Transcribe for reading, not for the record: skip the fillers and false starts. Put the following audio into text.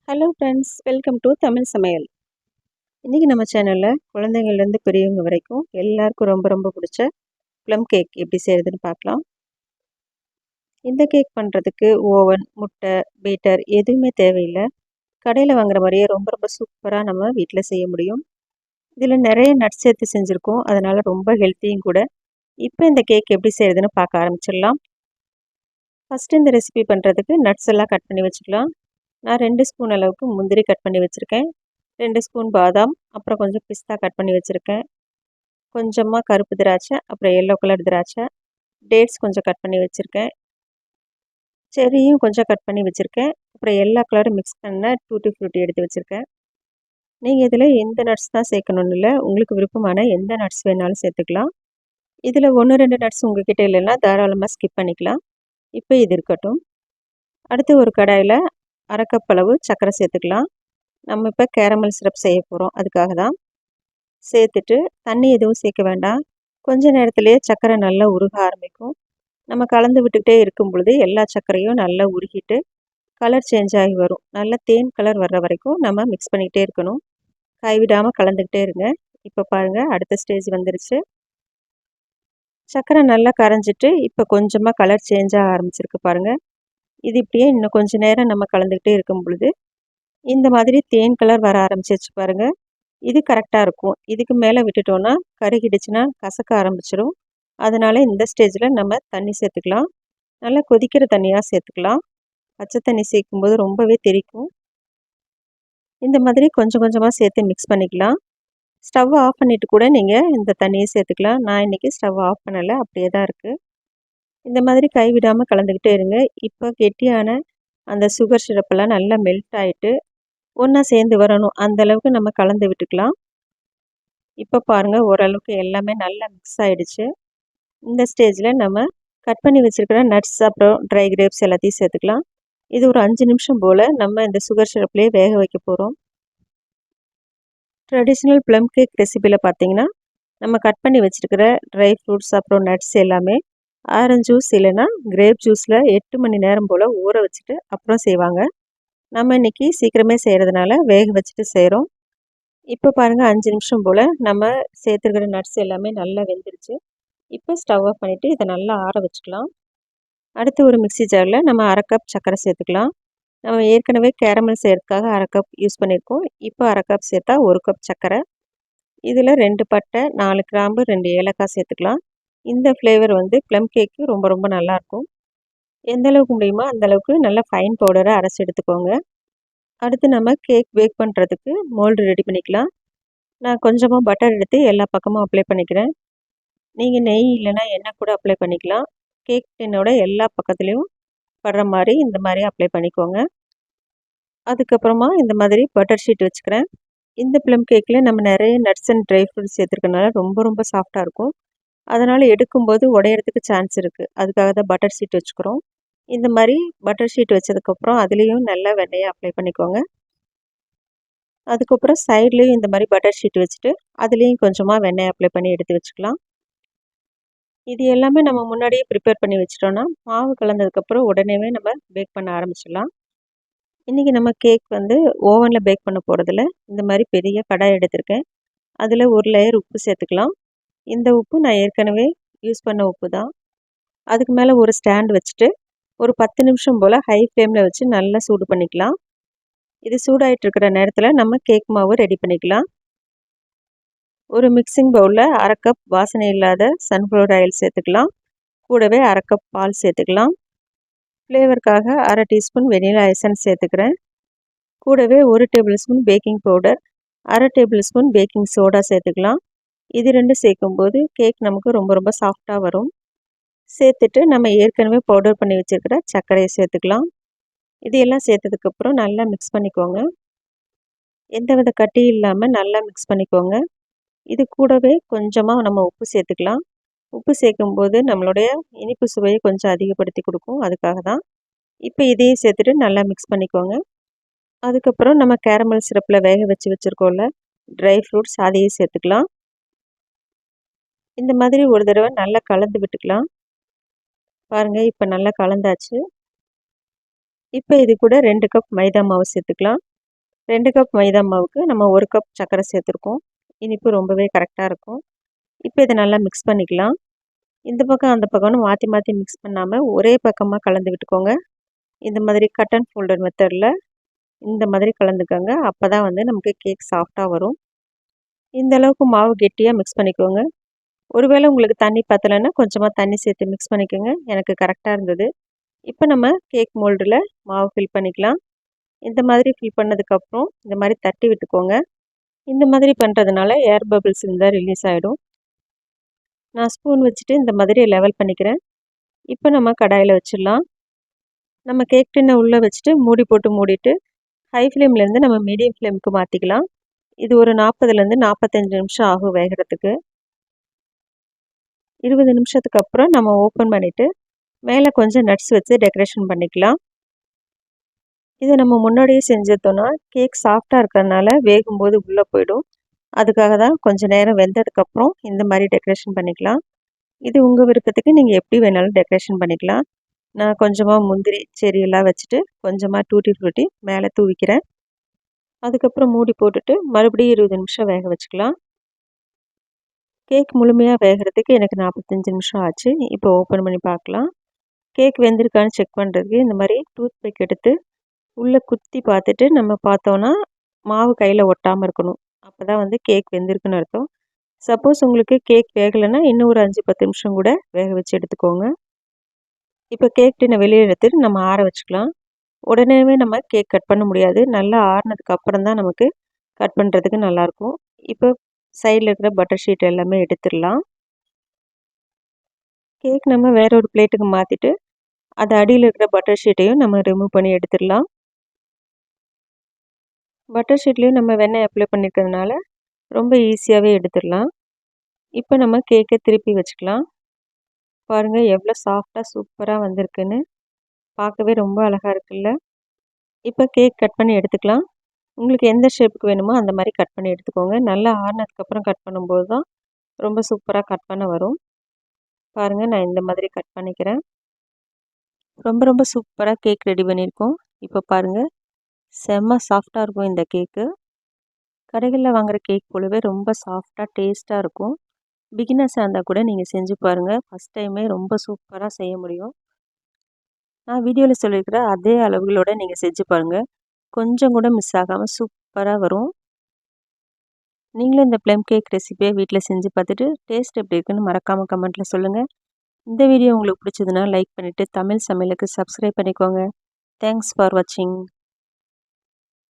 Hello friends, welcome to Tamil சமையல். இன்றைக்கி நம்ம சேனலில் குழந்தைங்கள்லேருந்து பெரியவங்க வரைக்கும் எல்லாருக்கும் ரொம்ப ரொம்ப பிடிச்ச ப்ளம் கேக் எப்படி செய்கிறதுன்னு பார்க்கலாம். இந்த கேக் பண்ணுறதுக்கு ஓவன், முட்டை, பீட்டர் எதுவுமே தேவையில்லை. கடையில் வாங்குற மாதிரியே ரொம்ப ரொம்ப சூப்பராக நம்ம வீட்டில் செய்ய முடியும். இதில் நிறைய நட்ஸ் சேர்த்து செஞ்சுருக்கோம், அதனால் ரொம்ப ஹெல்த்தியும் கூட. இப்போ இந்த கேக் எப்படி செய்கிறதுன்னு பார்க்க ஆரம்பிச்சிடலாம். ஃபஸ்ட்டு இந்த ரெசிபி பண்ணுறதுக்கு நட்ஸ் எல்லாம் கட் பண்ணி வச்சுக்கலாம். நான் 2 ஸ்பூன் அளவுக்கு முந்திரி கட் பண்ணி வச்சுருக்கேன். 2 ஸ்பூன் பாதாம், அப்புறம் கொஞ்சம் பிஸ்தா கட் பண்ணி வச்சுருக்கேன். கொஞ்சமாக கருப்பு திராட்சை, அப்புறம் எல்லோ கலர் திராட்சை, டேட்ஸ் கொஞ்சம் கட் பண்ணி வச்சுருக்கேன். செர்ரியும் கொஞ்சம் கட் பண்ணி வச்சுருக்கேன். அப்புறம் எல்லா கலரும் மிக்ஸ் பண்ண டூட்டி ஃப்ரூட்டி எடுத்து வச்சுருக்கேன். நீங்கள் இதில் எந்த நட்ஸ் தான் சேர்க்கணும்னு இல்லை, உங்களுக்கு விருப்பமான எந்த நட்ஸ் வேணாலும் சேர்த்துக்கலாம். இதில் 1, 2 நட்ஸ் உங்ககிட்ட இல்லைன்னா தாராளமாக ஸ்கிப் பண்ணிக்கலாம். இப்போ இது இருக்கட்டும். அடுத்து ஒரு கடாயில் 1/2 கப் அளவு சர்க்கரை சேர்த்துக்கலாம். நம்ம இப்போ கேரமல் சிரப் செய்ய போகிறோம், அதுக்காக தான். சேர்த்துட்டு தண்ணி எதுவும் சேர்க்க வேண்டாம். கொஞ்ச நேரத்துலேயே சர்க்கரை நல்லா உருக ஆரம்பிக்கும். நம்ம கலந்து விட்டுக்கிட்டே இருக்கும் பொழுது எல்லா சர்க்கரையும் நல்லா உருகிட்டு கலர் சேஞ்ச் ஆகி வரும். நல்லா தேன் கலர் வர்ற வரைக்கும் நம்ம மிக்ஸ் பண்ணிக்கிட்டே இருக்கணும். கைவிடாமல் கலந்துக்கிட்டே இருங்க. இப்போ பாருங்கள், அடுத்த ஸ்டேஜ் வந்துருச்சு. சர்க்கரை நல்லா கரைஞ்சிட்டு இப்போ கொஞ்சமாக கலர் சேஞ்ச் ஆக ஆரம்பிச்சிருக்கு பாருங்கள். இது இப்படியே இன்னும் கொஞ்சம் நேரம் நம்ம கலந்துக்கிட்டே இருக்கும் பொழுது இந்த மாதிரி தேன் கலர் வர ஆரம்பிச்சிருச்சு பாருங்கள். இது கரெக்டாக இருக்கும். இதுக்கு மேலே விட்டுட்டோன்னா கருகிடுச்சுன்னா கசக்க ஆரம்பிச்சிடும். அதனால் இந்த ஸ்டேஜில் நம்ம தண்ணி சேர்த்துக்கலாம். நல்லா கொதிக்கிற தண்ணியாக சேர்த்துக்கலாம். பச்சை தண்ணி சேர்க்கும்போது ரொம்பவே தெறிக்கும். இந்த மாதிரி கொஞ்சம் கொஞ்சமாக சேர்த்து மிக்ஸ் பண்ணிக்கலாம். ஸ்டவ் ஆஃப் பண்ணிவிட்டு கூட நீங்கள் இந்த தண்ணியை சேர்த்துக்கலாம். நான் இன்றைக்கி ஸ்டவ் ஆஃப் பண்ணலை, அப்படியே தான் இருக்குது. இந்த மாதிரி கைவிடாமல் கலந்துக்கிட்டே இருங்க. இப்போ கெட்டியான அந்த சுகர் சிரப்பெல்லாம் நல்லா மெல்ட் ஆகிட்டு ஒன்றா சேர்ந்து வரணும். அந்தளவுக்கு நம்ம கலந்து விட்டுக்கலாம். இப்போ பாருங்கள், ஓரளவுக்கு எல்லாமே நல்லா மிக்ஸ் ஆகிடுச்சு. இந்த ஸ்டேஜில் நம்ம கட் பண்ணி வச்சுருக்கிற நட்ஸ், அப்புறம் ட்ரை கிரேப்ஸ் எல்லாத்தையும் சேர்த்துக்கலாம். இது ஒரு 5 நிமிஷம் போல் நம்ம இந்த சுகர் சிரப்லேயே வேக வைக்க போகிறோம். ட்ரெடிஷ்னல் ப்ளம் கேக் ரெசிப்பியில் பார்த்தீங்கன்னா, நம்ம கட் பண்ணி வச்சுருக்கிற ட்ரை ஃப்ரூட்ஸ், அப்புறம் நட்ஸ் எல்லாமே ஆரஞ்சு ஜூஸ் இல்லைன்னா கிரேப் ஜூஸில் 8 மணி நேரம் போல் ஊற வச்சுட்டு அப்புறம் செய்வாங்க. நம்ம இன்றைக்கி சீக்கிரமே செய்கிறதுனால வேக வச்சுட்டு செய்கிறோம். இப்போ பாருங்கள், 5 நிமிஷம் போல் நம்ம சேர்த்துருக்கிற நட்ஸ் எல்லாமே நல்லா வெந்துருச்சு. இப்போ ஸ்டவ் ஆஃப் பண்ணிவிட்டு இதை நல்லா ஆற வச்சுக்கலாம். அடுத்து ஒரு மிக்ஸி ஜாரில் நம்ம 1/2 கப் சர்க்கரை சேர்த்துக்கலாம். நம்ம ஏற்கனவே கேரமல் செய்கிறதுக்காக 1/2 கப் யூஸ் பண்ணியிருக்கோம். இப்போ 1/2 கப் சேர்த்தா 1 கப் சர்க்கரை. இதில் 2 பட்டை, 4 கிராம்பு, 2 ஏலக்காய் சேர்த்துக்கலாம். இந்த ஃப்ளேவர் வந்து ப்ளம் கேக்கு ரொம்ப ரொம்ப நல்லாயிருக்கும். எந்த அளவுக்கு முடியுமோ அந்தளவுக்கு நல்லா ஃபைன் பவுடரை அரைச்சி எடுத்துக்கோங்க. அடுத்து நம்ம கேக் பேக் பண்ணுறதுக்கு மோல்டு ரெடி பண்ணிக்கலாம். நான் கொஞ்சமாக பட்டர் எடுத்து எல்லா பக்கமும் அப்ளை பண்ணிக்கிறேன். நீங்கள் நெய் இல்லைன்னா எண்ணெய் கூட அப்ளை பண்ணிக்கலாம். கேக் டின்னோட எல்லா பக்கத்துலேயும் படுற மாதிரி இந்த மாதிரி அப்ளை பண்ணிக்கோங்க. அதுக்கப்புறமா இந்த மாதிரி பட்டர் ஷீட் வச்சுக்கிறேன். இந்த ப்ளம் கேக்கில் நம்ம நிறைய நட்ஸ் அண்ட் ட்ரை ஃப்ரூட்ஸ் சேர்த்துருக்கனால ரொம்ப ரொம்ப சாஃப்டாக இருக்கும். அதனால் எடுக்கும்போது உடையிறதுக்கு சான்ஸ் இருக்குது. அதுக்காக தான் பட்டர் ஷீட் வச்சுக்கிறோம். இந்த மாதிரி பட்டர் ஷீட் வச்சதுக்கப்புறம் அதுலேயும் நல்லா வெண்ணெயை அப்ளை பண்ணிக்கோங்க. அதுக்கப்புறம் சைட்லேயும் இந்த மாதிரி பட்டர் ஷீட் வச்சுட்டு அதுலேயும் கொஞ்சமாக வெண்ணெய் அப்ளை பண்ணி எடுத்து வச்சுக்கலாம். இது எல்லாமே நம்ம முன்னாடியே ப்ரிப்பேர் பண்ணி வச்சிட்டோன்னா மாவு கலந்ததுக்கப்புறம் உடனேவே நம்ம பேக் பண்ண ஆரம்பிச்சிடலாம். இன்றைக்கி நம்ம கேக் வந்து ஓவனில் பேக் பண்ண போகிறதில்ல. இந்த மாதிரி பெரிய கடாய் எடுத்திருக்கேன். அதில் ஒரு லேயர் உப்பு சேர்த்துக்கலாம். இந்த உப்பு நான் ஏற்கனவே யூஸ் பண்ண உப்பு தான். அதுக்கு மேலே ஒரு ஸ்டாண்ட் வச்சுட்டு ஒரு 10 நிமிஷம் போல் ஹை ஃப்ளேமில் வச்சு நல்லா சூடு பண்ணிக்கலாம். இது சூடாகிட்டு இருக்கிற நேரத்தில் நம்ம கேக் மாவு ரெடி பண்ணிக்கலாம். ஒரு மிக்சிங் பவுலில் 1/2 கப் வாசனை இல்லாத சன்ஃப்ளவர் ஆயில் சேர்த்துக்கலாம். கூடவே 1/2 கப் பால் சேர்த்துக்கலாம். ஃப்ளேவருக்காக 1/2 டீஸ்பூன் வெனிலா எசன்ஸ் சேர்த்துக்கிறேன். கூடவே 1 table spoon baking powder, 1/2 table spoon baking soda சேர்த்துக்கலாம். இது 2 சேர்க்கும்போது கேக் நமக்கு ரொம்ப ரொம்ப சாஃப்டாக வரும். சேர்த்துட்டு நம்ம ஏற்கனவே பவுடர் பண்ணி வச்சுருக்கிற சர்க்கரையை சேர்த்துக்கலாம். இது எல்லாம் சேர்த்ததுக்கப்புறம் நல்லா மிக்ஸ் பண்ணிக்கோங்க. எந்தவித கட்டி இல்லாமல் நல்லா மிக்ஸ் பண்ணிக்கோங்க. இது கூடவே கொஞ்சமாக நம்ம உப்பு சேர்த்துக்கலாம். உப்பு சேர்க்கும்போது நம்மளுடைய இனிப்பு சுவையை கொஞ்சம் அதிகப்படுத்தி கொடுக்கும், அதுக்காக தான். இப்போ இதையும் சேர்த்துட்டு நல்லா மிக்ஸ் பண்ணிக்கோங்க. அதுக்கப்புறம் நம்ம கேரமல் சிரப்பில் வேக வச்சு வச்சுருக்கோம்ல ட்ரை ஃப்ரூட்ஸ், அதையும் சேர்த்துக்கலாம். இந்த மாதிரி ஒரு தடவை நல்லா கலந்து விட்டுக்கலாம். பாருங்கள், இப்போ நல்லா கலந்தாச்சு. இப்போ இது கூட 2 கப் மைதா மாவு சேர்த்துக்கலாம். 2 கப் மைதா மாவுக்கு நம்ம 1 கப் சர்க்கரை சேர்த்துருக்கோம். இனிப்பு ரொம்பவே கரெக்டாக இருக்கும். இப்போ இதை நல்லா மிக்ஸ் பண்ணிக்கலாம். இந்த பக்கம் அந்த பக்கம்னு மாற்றி மாற்றி மிக்ஸ் பண்ணாமல் ஒரே பக்கமாக கலந்து விட்டுக்கோங்க. இந்த மாதிரி கட் அண்ட் ஃபோல்டர் மெத்தடில் இந்த மாதிரி கலந்துக்கோங்க. அப்போ தான் வந்து நமக்கு கேக் சாஃப்டாக வரும். இந்த அளவுக்கு மாவு கெட்டியாக மிக்ஸ் பண்ணிக்கோங்க. ஒருவேளை உங்களுக்கு தண்ணி பத்தலைன்னா கொஞ்சமாக தண்ணி சேர்த்து மிக்ஸ் பண்ணிக்கோங்க. எனக்கு கரெக்டாக இருந்தது. இப்போ நம்ம கேக் மோல்டில் மாவு ஃபில் பண்ணிக்கலாம். இந்த மாதிரி ஃபில் பண்ணதுக்கப்புறம் இந்த மாதிரி தட்டி விட்டுக்கோங்க. இந்த மாதிரி பண்ணுறதுனால ஏர் பபிள்ஸ் இருந்தால் ரிலீஸ் ஆகிடும். நான் ஸ்பூன் வச்சுட்டு இந்த மாதிரி லெவல் பண்ணிக்கிறேன். இப்போ நம்ம கடாயில் வச்சிடலாம். நம்ம கேக் டின்னை உள்ளே வச்சுட்டு மூடி போட்டு மூடிட்டு ஹை ஃப்ளேம்லேருந்து நம்ம மீடியம் ஃப்ளேமுக்கு மாற்றிக்கலாம். இது ஒரு 40லேருந்து 45 நிமிஷம் ஆகும் வேகிறதுக்கு. 20 நிமிஷத்துக்கு அப்புறம் நம்ம ஓப்பன் பண்ணிவிட்டு மேலே கொஞ்சம் நட்ஸ் வச்சு டெக்கரேஷன் பண்ணிக்கலாம். இதை நம்ம முன்னாடியே செஞ்சிட்டோன்னா கேக் சாஃப்டாக இருக்கிறதுனால வேகும்போது உள்ளே போயிடும். அதுக்காக தான் கொஞ்சம் நேரம் வெந்ததுக்கப்புறம் இந்த மாதிரி டெக்கரேஷன் பண்ணிக்கலாம். இது உங்கள் விருப்பத்துக்கு நீங்கள் எப்படி வேணாலும் டெக்கரேஷன் பண்ணிக்கலாம். நான் கொஞ்சமாக முந்திரி செரியெல்லாம் வச்சுட்டு கொஞ்சமாக டூட்டி ஃப்ரூட்டி மேலே தூவிக்கிறேன். அதுக்கப்புறம் மூடி போட்டுட்டு மறுபடியும் 20 நிமிஷம் வேக வச்சுக்கலாம். கேக் முழுமையாக வேகிறதுக்கு எனக்கு 45 நிமிஷம் ஆச்சு. இப்போ ஓப்பன் பண்ணி பார்க்கலாம். கேக் வெந்திருக்கான்னு செக் பண்ணுறதுக்கு இந்த மாதிரி டூத் பிக் எடுத்து உள்ளே குத்தி பார்த்துட்டு நம்ம பார்த்தோன்னா மாவு கையில் ஒட்டாமல் இருக்கணும். அப்போ தான் வந்து கேக் வெந்திருக்குன்னு அர்த்தம். சப்போஸ் உங்களுக்கு கேக் வேகலைன்னா இன்னும் ஒரு 5-10 நிமிஷம் கூட வேக வச்சு எடுத்துக்கோங்க. இப்போ கேக் டின்னை வெளியே எடுத்துட்டு நம்ம ஆற வச்சுக்கலாம். உடனேவே நம்ம கேக் கட் பண்ண முடியாது. நல்லா ஆறினதுக்கு அப்புறம் தான் நமக்கு கட் பண்ணுறதுக்கு நல்லாயிருக்கும். இப்போ சைடில் இருக்கிற பட்டர் ஷீட் எல்லாமே எடுத்துடலாம். கேக் நம்ம வேற ஒரு பிளேட்டுக்கு மாற்றிட்டு அது அடியில் இருக்கிற பட்டர் ஷீட்டையும் நம்ம ரிமூவ் பண்ணி எடுத்துடலாம். பட்டர் ஷீட்லேயும் நம்ம வெண்ணெய் அப்ளை பண்ணிக்கிறதுனால ரொம்ப ஈஸியாகவே எடுத்துடலாம். இப்போ நம்ம கேக்கை திருப்பி வச்சுக்கலாம். பாருங்கள் எவ்வளோ சாஃப்டாக சூப்பராக வந்திருக்குன்னு. பார்க்கவே ரொம்ப அழகாக இருக்குல்ல. இப்போ கேக் கட் பண்ணி எடுத்துக்கலாம். உங்களுக்கு எந்த ஷேப்புக்கு வேணுமோ அந்த மாதிரி கட் பண்ணி எடுத்துக்கோங்க. நல்லா ஆறினதுக்கப்புறம் கட் பண்ணும்போது தான் ரொம்ப சூப்பராக கட் பண்ண வரும். பாருங்கள் நான் இந்த மாதிரி கட் பண்ணிக்கிறேன். ரொம்ப ரொம்ப சூப்பராக கேக் ரெடி பண்ணியிருக்கோம். இப்போ பாருங்கள் செம்ம சாஃப்டாக இருக்கும் இந்த கேக்கு. கடைகளில் வாங்குகிற கேக் போலவே ரொம்ப சாஃப்டாக டேஸ்ட்டாக இருக்கும். பிகினர்ஸாக இருந்தால் கூட நீங்கள் செஞ்சு பாருங்கள். ஃபஸ்ட் டைமே ரொம்ப சூப்பராக செய்ய முடியும். நான் வீடியோவில் சொல்லியிருக்கிற அதே அளவுகளோடு நீங்கள் செஞ்சு பாருங்கள். கொஞ்சம் கூட மிஸ் ஆகாமல் சூப்பராக வரும். நீங்களும் இந்த ப்ளம் கேக் ரெசிபியை வீட்டில் செஞ்சு பார்த்துட்டு டேஸ்ட் எப்படி இருக்குன்னு மறக்காமல் கமெண்ட்டில் சொல்லுங்கள். இந்த வீடியோ உங்களுக்கு பிடிச்சதுன்னா லைக் பண்ணிவிட்டு தமிழ் சமையலுக்கு சப்ஸ்கிரைப் பண்ணிக்கோங்க. தேங்க்ஸ் ஃபார் வாட்சிங்.